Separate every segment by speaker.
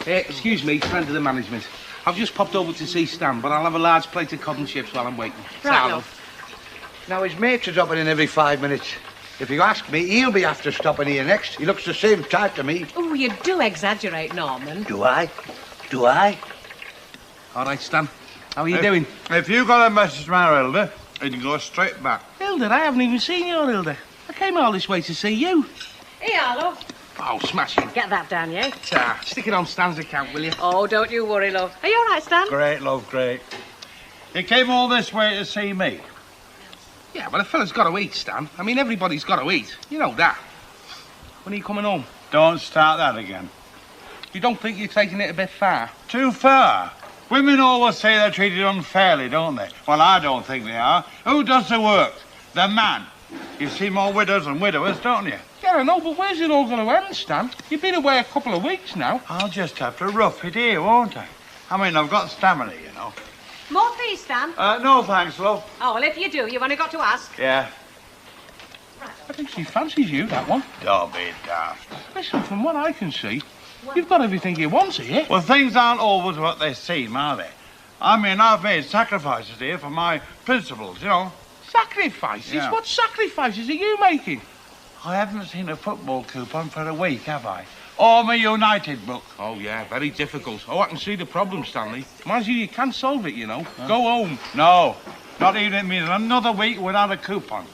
Speaker 1: Excuse me, friend of the management. I've just popped over to see Stan, but I'll have a large plate of cod and chips while I'm waiting.
Speaker 2: Right, love.
Speaker 3: Now, his mates are dropping in every 5 minutes. If you ask me, he'll be after stopping here next. He looks the same type to me.
Speaker 2: Oh, you do exaggerate, Norman.
Speaker 3: Do I? Do I?
Speaker 1: All right, Stan. How are you doing?
Speaker 4: If you got a message from our Hilda, it can go straight back.
Speaker 1: Hilda, I haven't even seen your Hilda. I came all this way to see you.
Speaker 2: Here, love.
Speaker 1: Oh, smashing.
Speaker 2: Get that down, you.
Speaker 1: Stick it on Stan's account, will you?
Speaker 2: Oh, don't you worry, love. Are you all right, Stan?
Speaker 4: Great, love, great. You came all this way to see me.
Speaker 1: Yeah, but a fella's got to eat, Stan. I mean, everybody's got to eat. You know that. When are you coming home?
Speaker 4: Don't start that again.
Speaker 1: You don't think you're taking it a bit far?
Speaker 4: Too far. Women always say they're treated unfairly, don't they? Well, I don't think they are. Who does the work? The man. You see more widows and widowers, don't you?
Speaker 1: Yeah, I know, but where's it all going to end, Stan? You've been away a couple of weeks now.
Speaker 4: I'll just have to rough it here, won't I? I mean, I've got stamina, you know.
Speaker 2: More for you, Stan?
Speaker 4: No, thanks, love.
Speaker 2: Oh, well, if you do, you've only got to ask.
Speaker 4: Yeah.
Speaker 1: I think she fancies you, that one.
Speaker 4: Don't be daft.
Speaker 1: Listen, from what I can see, you've got everything you want here.
Speaker 4: Well, things aren't always what they seem, are they? I mean, I've made sacrifices here for my principles, you know.
Speaker 1: Sacrifices?
Speaker 4: Yeah.
Speaker 1: What sacrifices are you making?
Speaker 4: I haven't seen a football coupon for a week, have I? Or my United book.
Speaker 1: Oh, yeah, very difficult. Oh, I can see the problem, Stanley. Mind you, you can solve it, you know. Go home.
Speaker 4: No, not even if it means another week without a coupon.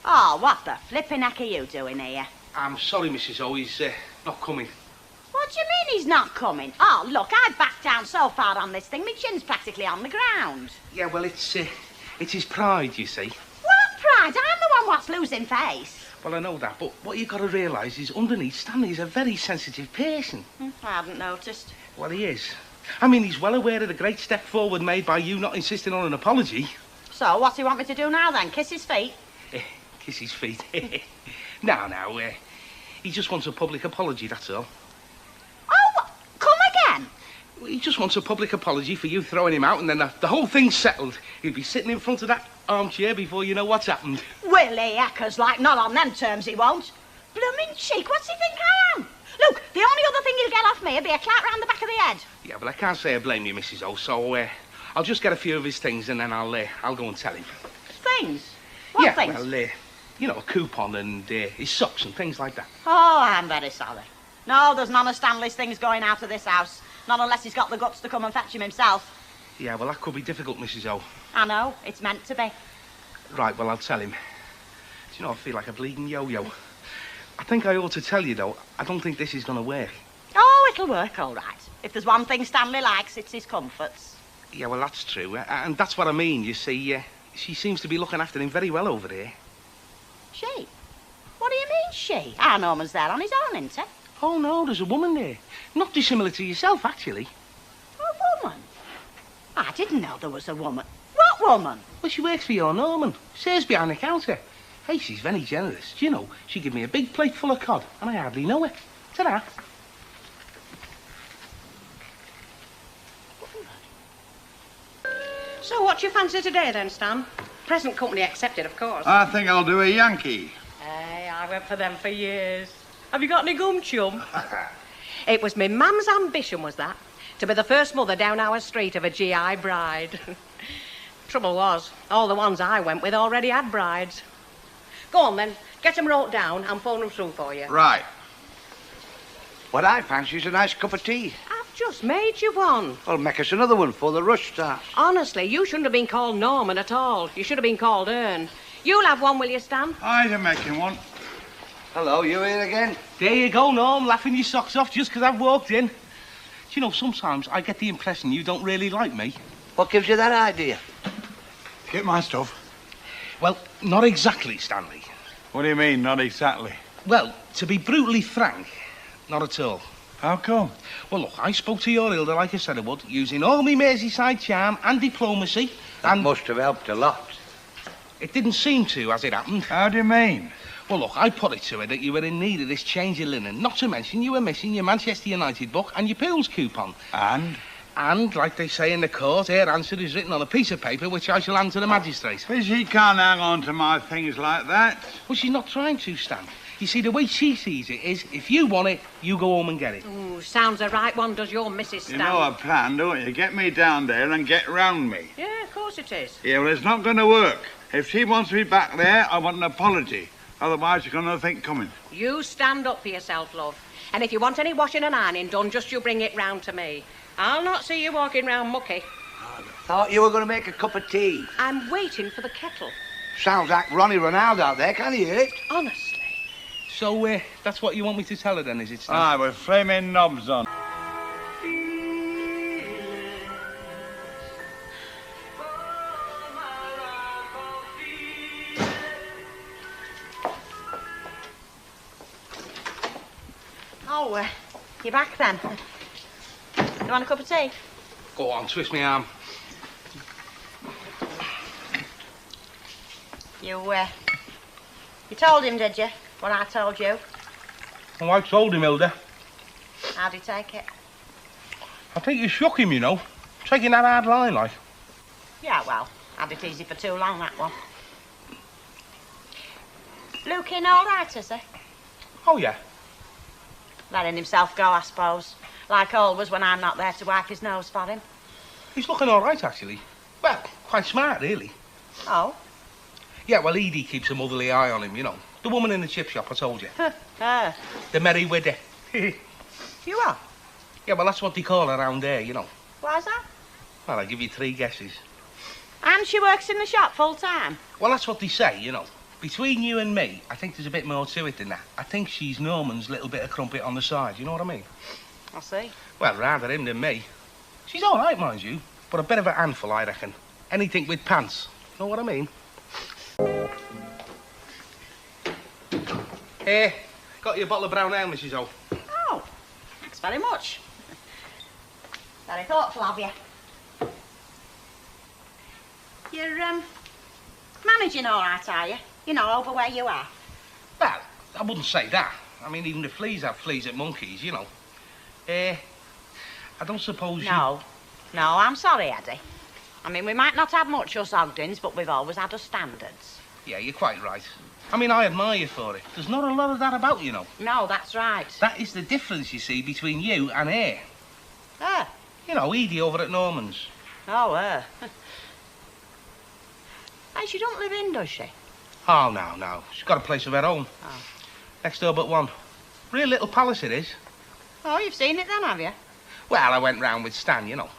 Speaker 5: Oh, what the flipping heck are you doing here?
Speaker 1: I'm sorry, Mrs. O, he's not coming.
Speaker 5: What do you mean he's not coming? Oh, look, I've backed down so far on this thing, my chin's practically on the ground.
Speaker 1: Yeah, well, it's his pride, you see.
Speaker 5: What pride? I'm the one what's losing face.
Speaker 1: Well, I know that, but what you've got to realise is underneath, Stanley's a very sensitive person.
Speaker 5: I hadn't noticed.
Speaker 1: Well, he is. I mean, he's well aware of the great step forward made by you not insisting on an apology.
Speaker 5: So, what's he want me to do now, then? Kiss his feet?
Speaker 1: Kiss his feet. Now, he just wants a public apology, that's all.
Speaker 5: Oh, come again?
Speaker 1: He just wants a public apology for you throwing him out, and then the whole thing's settled. He'll be sitting in front of that armchair before you know what's happened.
Speaker 5: Will he, Eckers? Like, not on them terms he won't. Bloomin' cheek, what's he think I am? Look, the only other thing he'll get off me will be a clap round the back of the head.
Speaker 1: Yeah, but I can't say I blame you, Mrs. O, so I'll just get a few of his things, and then I'll go and tell him.
Speaker 5: Things? What things?
Speaker 1: Well, you know, a coupon and his socks and things like that.
Speaker 5: Oh, I'm very sorry. No, there's none of Stanley's things going out of this house. Not unless he's got the guts to come and fetch him himself.
Speaker 1: Yeah, well, that could be difficult, Mrs. O.
Speaker 5: I know, it's meant to be.
Speaker 1: Right, well, I'll tell him. Do you know, I feel like a bleeding yo-yo. I think I ought to tell you, though, I don't think this is going to work.
Speaker 5: Oh, it'll work all right. If there's one thing Stanley likes, it's his comforts.
Speaker 1: Yeah, well, that's true. And that's what I mean, you see. She seems to be looking after him very well over there.
Speaker 5: She? What do you mean, she? Our Norman's there on his own, isn't he?
Speaker 1: Oh, no, there's a woman there. Not dissimilar to yourself, actually.
Speaker 5: A woman? I didn't know there was a woman. What woman?
Speaker 1: Well, she works for your Norman. Stays behind the counter. Hey, she's very generous. Do you know, she gave me a big plate full of cod, and I hardly know her. Ta-da.
Speaker 2: So what do you fancy today, then, Stan? Present company accepted, of course.
Speaker 4: I think I'll do a Yankee.
Speaker 2: Hey, I went for them for years. Have you got any gum, chum? It was me mum's ambition, was that, to be the first mother down our street of a GI bride. Trouble was, all the ones I went with already had brides. Go on, then. Get them wrote down and phone them through for you.
Speaker 4: Right.
Speaker 3: What I fancy is a nice cup of tea.
Speaker 2: I've just made you one.
Speaker 3: Well, make us another one before the rush starts.
Speaker 2: Honestly, you shouldn't have been called Norman at all. You should have been called Ern. You'll have one, will you, Stan?
Speaker 4: I'm making one.
Speaker 3: Hello, you here again?
Speaker 1: There you go, Norm, laughing your socks off just 'cause I've walked in. Do you know, sometimes I get the impression you don't really like me.
Speaker 3: What gives you that idea?
Speaker 4: Get my stuff.
Speaker 1: Well, not exactly, Stanley.
Speaker 4: What do you mean, not exactly?
Speaker 1: Well, to be brutally frank, not at all.
Speaker 4: How come?
Speaker 1: Well, look, I spoke to your Hilda like I said I would, using all me Merseyside charm and diplomacy,
Speaker 3: That
Speaker 1: and
Speaker 3: must have helped a lot.
Speaker 1: it didn't seem to, as it happened.
Speaker 4: How do you mean?
Speaker 1: Well, look, I put it to her that you were in need of this change of linen, not to mention you were missing your Manchester United book and your Pools coupon.
Speaker 4: And?
Speaker 1: And, like they say in the court, her answer is written on a piece of paper which I shall hand to the magistrate.
Speaker 4: But she can't hang on to my things like that.
Speaker 1: Well, she's not trying to, Stan. You see, the way she sees it is, if you want it, you go home and get it.
Speaker 2: Ooh, sounds the right one, does your Mrs. Stan.
Speaker 4: You know a plan, don't you? Get me down there and get round me.
Speaker 2: Yeah, of course it is.
Speaker 4: Yeah, well, it's not going to work. If she wants me back there, I want an apology. Otherwise, she's got nothing coming.
Speaker 2: You stand up for yourself, love. And if you want any washing and ironing done, just you bring it round to me. I'll not see you walking round mucky.
Speaker 3: Thought you were going to make a cup of tea.
Speaker 2: I'm waiting for the kettle.
Speaker 3: Sounds like Ronnie Ronaldo out there, can you hear it?
Speaker 2: Honestly.
Speaker 1: So, that's what you want me to tell her then, is it, Stan?
Speaker 4: Aye, with flaming knobs on.
Speaker 5: Oh, you're back then. You want a cup of tea?
Speaker 1: Go on, twist me arm.
Speaker 5: You told him, did you, what I told you?
Speaker 1: Oh, I told him, Hilda.
Speaker 5: How'd he take it?
Speaker 1: I think you shook him, you know. Taking that hard line, like.
Speaker 5: Yeah, well, had it easy for too long, that one. Luke in all right, is he?
Speaker 1: Oh, yeah.
Speaker 5: Letting himself go, I suppose. Like always when I'm not there to wipe his nose for him.
Speaker 1: He's looking all right, actually. Well, quite smart, really.
Speaker 5: Oh?
Speaker 1: Yeah, well, Edie keeps a motherly eye on him, you know. The woman in the chip shop, I told you.
Speaker 5: Her.
Speaker 1: The merry widow.
Speaker 5: You are?
Speaker 1: Yeah, well, that's what they call her around there, you know.
Speaker 5: Why's that?
Speaker 1: Well, I'll give you 3 guesses.
Speaker 5: And she works in the shop full time?
Speaker 1: Well, that's what they say, you know. Between you and me, I think there's a bit more to it than that. I think she's Norman's little bit of crumpet on the side, you know what I mean?
Speaker 5: I see.
Speaker 1: Well, rather him than me. She's all right, mind you, but a bit of a handful, I reckon. Anything with pants, know what I mean? Hey, got you a bottle of brown ale, Mrs. O.
Speaker 5: Oh, thanks very much. Very thoughtful of you. You're, managing all right, are you? You know, over where you are.
Speaker 1: Well, I wouldn't say that. I mean, even the fleas have fleas at monkeys, you know. I don't suppose
Speaker 5: No, I'm sorry, Eddie. I mean, we might not have much us Ogdens, but we've always had our standards.
Speaker 1: Yeah, you're quite right. I mean, I admire you for it. There's not a lot of that about, you know.
Speaker 5: No, that's right.
Speaker 1: That is the difference, you see, between you and her.
Speaker 5: Her?
Speaker 1: You know, Edie over at Norman's.
Speaker 5: Oh, her. Hey, she don't live in, does she?
Speaker 1: Oh, no. She's got a place of her own.
Speaker 5: Oh.
Speaker 1: Next door but one. Real little palace it is.
Speaker 5: Oh, you've seen it then, have you?
Speaker 1: Well, I went round with Stan, you know.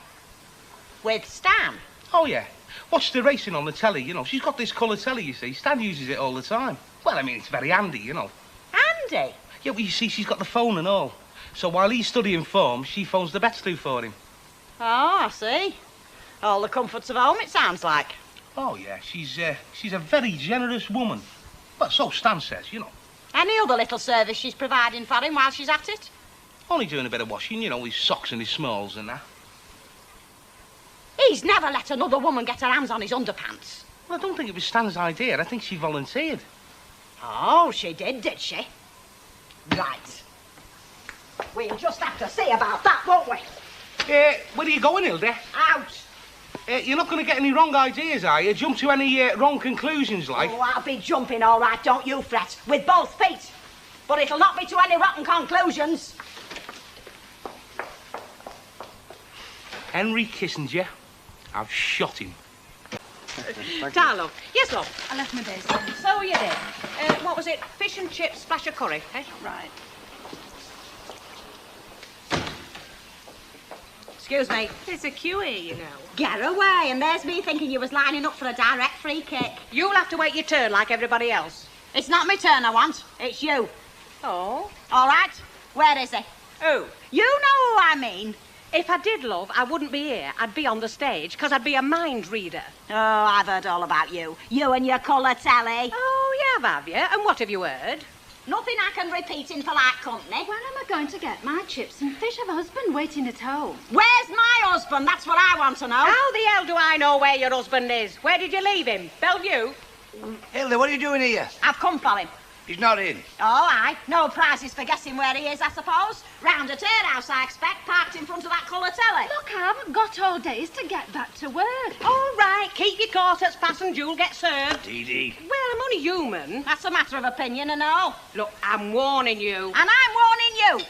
Speaker 5: With Stan?
Speaker 1: Oh, yeah. Watched the racing on the telly, you know. She's got this colour telly, you see. Stan uses it all the time. Well, I mean, it's very handy, you know.
Speaker 5: Handy?
Speaker 1: Yeah, well, you see, she's got the phone and all. So while he's studying form, she phones the bets through for him.
Speaker 5: Oh, I see. All the comforts of home, it sounds like.
Speaker 1: Oh, yeah. She's a very generous woman. Well, so Stan says, you know.
Speaker 5: Any other little service she's providing for him while she's at it?
Speaker 1: Only doing a bit of washing, you know, his socks and his smalls and that.
Speaker 5: He's never let another woman get her hands on his underpants.
Speaker 1: Well, I don't think it was Stan's idea. I think she volunteered.
Speaker 5: Oh, she did she? Right. We'll just have to see about that, won't we?
Speaker 1: Where are you going, Hilda?
Speaker 5: Out.
Speaker 1: You're not going to get any wrong ideas, are you? Jump to any wrong conclusions, like?
Speaker 5: Oh, I'll be jumping all right, don't you fret, with both feet. But it'll not be to any rotten conclusions.
Speaker 1: Henry Kissinger, I've shot him.
Speaker 2: Darling. Yes, love.
Speaker 6: I left my basin.
Speaker 2: So you did. What was it? Fish and chips, splash of curry, eh?
Speaker 6: Right.
Speaker 5: Excuse me.
Speaker 6: There's a queue here, you know.
Speaker 5: Get away, and there's me thinking you was lining up for a direct free kick.
Speaker 2: You'll have to wait your turn like everybody else.
Speaker 5: It's not my turn I want, it's you.
Speaker 2: Oh?
Speaker 5: All right, where is he?
Speaker 2: Who?
Speaker 5: You know who I mean.
Speaker 2: If I did, love, I wouldn't be here. I'd be on the stage, because I'd be a mind reader.
Speaker 5: Oh, I've heard all about you. You and your colour telly.
Speaker 2: Oh, you have you? And what have you heard?
Speaker 5: Nothing I can repeat in polite company.
Speaker 6: When am I going to get my chips and fish? Have a husband waiting at home.
Speaker 5: Where's my husband? That's what I want to know.
Speaker 2: How the hell do I know where your husband is? Where did you leave him? Bellevue?
Speaker 3: Hilda, what are you doing here?
Speaker 5: I've come for him.
Speaker 3: He's not in.
Speaker 5: Oh, aye. No prizes for guessing where he is, I suppose. Round at her house, I expect, parked in front of that colour telly.
Speaker 6: Look, I haven't got all days to get back to work.
Speaker 2: All right, keep your quarters fast and you'll get served.
Speaker 3: Dee.
Speaker 2: Well, I'm only human.
Speaker 5: That's a matter of opinion, and all.
Speaker 2: Look, I'm warning you.
Speaker 5: And I'm warning you.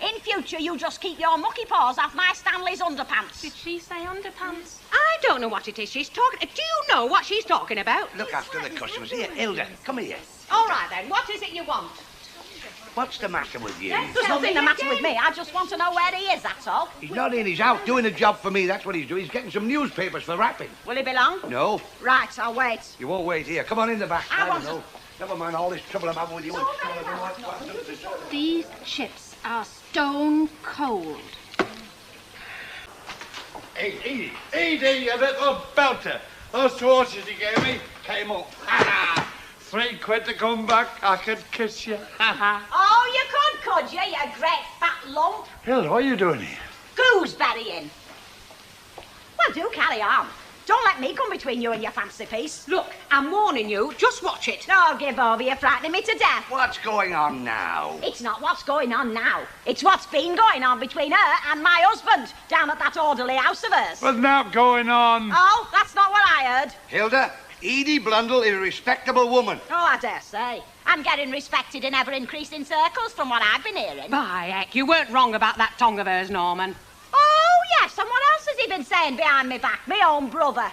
Speaker 5: In future, you just keep your mucky paws off my Stanley's underpants.
Speaker 6: Did she say underpants?
Speaker 2: I don't know what it is she's talking... Do you know what she's talking about?
Speaker 3: Look after the customers. Here, Hilda, come here.
Speaker 2: All right, then. What is it you want?
Speaker 3: What's the matter with you?
Speaker 5: There's nothing the matter with me. I just want to know where he is, that's all.
Speaker 3: He's not in. He's out doing a job for me. That's what he's doing. He's getting some newspapers for wrapping.
Speaker 5: Will he be long?
Speaker 3: No.
Speaker 5: Right, I'll wait.
Speaker 3: You won't wait here. Come on in the back.
Speaker 5: I
Speaker 3: don't
Speaker 5: want
Speaker 3: know. Never mind all this trouble I'm having with you.
Speaker 6: These chips are stone cold.
Speaker 4: Hey, Edie, you little belter. Those 2 horses you gave me came up. £3 to come back, I could kiss you.
Speaker 5: Oh, you could you, you great fat lump?
Speaker 4: Hilda, what are you doing here?
Speaker 5: Gooseberrying. Well, do carry on. Don't let me come between you and your fancy piece.
Speaker 2: Look, I'm warning you. Just watch it.
Speaker 5: No, give over. You're frightening me to death.
Speaker 3: What's going on now?
Speaker 5: It's not what's going on now. It's what's been going on between her and my husband down at that orderly house of hers.
Speaker 4: What's now going on?
Speaker 5: Oh, that's not what I heard.
Speaker 3: Hilda, Edie Blundell is a respectable woman.
Speaker 5: Oh, I dare say. I'm getting respected in ever-increasing circles from what I've been hearing.
Speaker 2: By heck, you weren't wrong about that tongue of hers, Norman.
Speaker 5: Oh, yes, and what else has he been saying behind me back? My own brother.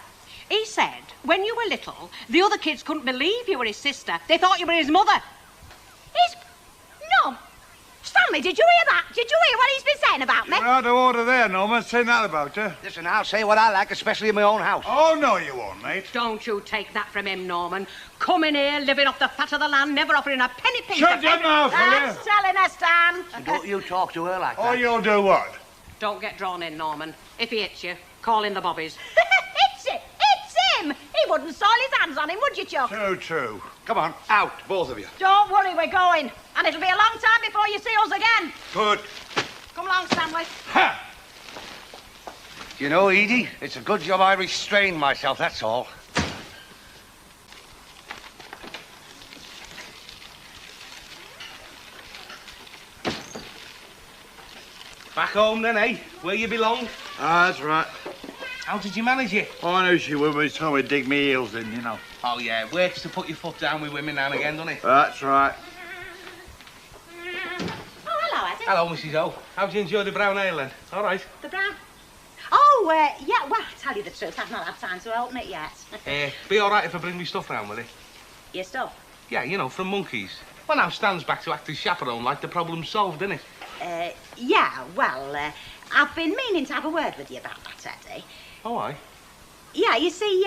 Speaker 2: He said, when you were little, the other kids couldn't believe you were his sister. They thought you were his mother.
Speaker 5: No. Stanley, did you hear that? Did you hear what he's been saying about me?
Speaker 4: You're out of order there, Norman, saying that about her.
Speaker 3: Listen, I'll say what I like, especially in my own house.
Speaker 4: Oh, no, you won't, mate.
Speaker 2: Don't you take that from him, Norman. Coming here, living off the fat of the land, never offering a penny piece
Speaker 4: Shut
Speaker 2: of
Speaker 4: your mouth, will
Speaker 5: That's
Speaker 4: you?
Speaker 5: telling us, Stan.
Speaker 3: And don't you talk to her like
Speaker 4: Or
Speaker 3: that.
Speaker 4: you'll do what?
Speaker 2: Don't get drawn in, Norman. If he hits you, call in the bobbies.
Speaker 5: It's him. He wouldn't soil his hands on him, would you, Chuck?
Speaker 4: True.
Speaker 3: Come on, out, both of you.
Speaker 5: Don't worry, we're going. And it'll be a long time before you see us again.
Speaker 3: Good.
Speaker 5: Come along, Stanley.
Speaker 4: Ha!
Speaker 3: You know, Edie, it's a good job I restrained myself, that's all.
Speaker 1: Back home then, eh? Where you belong?
Speaker 4: Ah, that's right.
Speaker 1: How did you manage it?
Speaker 4: Oh, I knew she would, but told me to dig me heels in, you know.
Speaker 1: Oh, yeah, it works to put your foot down with women now and again, doesn't it?
Speaker 4: That's right.
Speaker 5: Oh, hello, Eddie.
Speaker 1: Hello, Mrs. O. How'd you enjoy the brown ale then? All right.
Speaker 5: The brown. Oh, yeah, well, to tell you the truth, I've not had time to open it yet.
Speaker 1: Be all right if I bring me stuff round with it?
Speaker 5: Your stuff?
Speaker 1: Yeah, you know, from Monkeys. Well, now Stan's back to act as chaperone like the problem's solved, isn't it?
Speaker 5: Yeah, well, I've been meaning to have a word with you about that, Eddie.
Speaker 1: Oh, aye.
Speaker 5: Yeah, you see,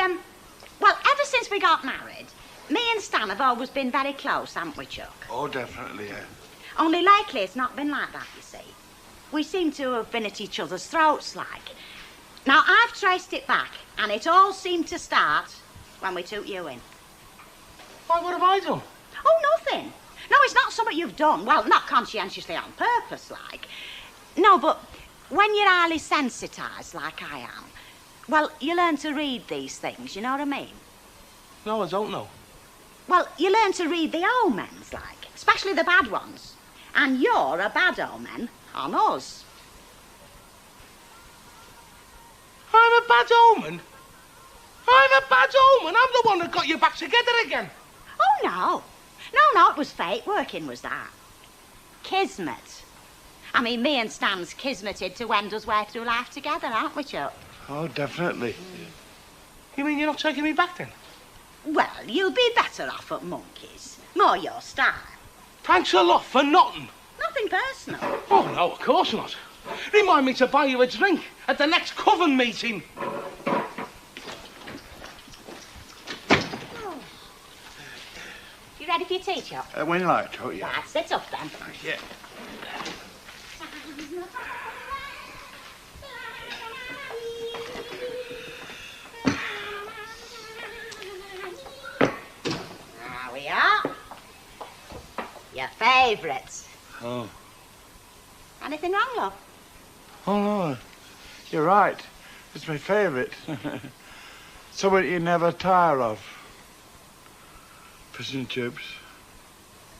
Speaker 5: well, ever since we got married, me and Stan have always been very close, haven't we, Chuck?
Speaker 4: Oh, definitely, yeah.
Speaker 5: Only lately it's not been like that, you see. We seem to have been at each other's throats, like. Now, I've traced it back, and it all seemed to start when we took you in.
Speaker 1: Why, what have I done?
Speaker 5: Oh, nothing. No, it's not something you've done. Well, not conscientiously on purpose, like. No, but when you're highly sensitised, like I am, well, you learn to read these things, you know what I mean?
Speaker 1: No, I don't know.
Speaker 5: Well, you learn to read the omens, like, especially the bad ones. And you're a bad omen on us.
Speaker 1: I'm a bad omen? I'm a bad omen? I'm the one that got you back together again.
Speaker 5: Oh, no. No, it was fate working, was that. Kismet. I mean, me and Stan's kismeted to wend us way through life together, aren't we, Chuck?
Speaker 4: Oh, definitely.
Speaker 1: You mean you're not taking me back then?
Speaker 5: Well, you'll be better off at Monkeys. More your style.
Speaker 1: Thanks a lot for nothing.
Speaker 5: Nothing personal.
Speaker 1: Oh, no, of course not. Remind me to buy you a drink at the next coven meeting.
Speaker 5: You ready for your tea, Chuck?
Speaker 4: When you like, oh, yeah.
Speaker 5: Right, sit up then.
Speaker 4: Yeah.
Speaker 5: There we are. Your favourites.
Speaker 4: Oh.
Speaker 5: Anything wrong, love?
Speaker 4: Oh, no. You're right. It's my favourite. Something you never tire of. Fish and chips.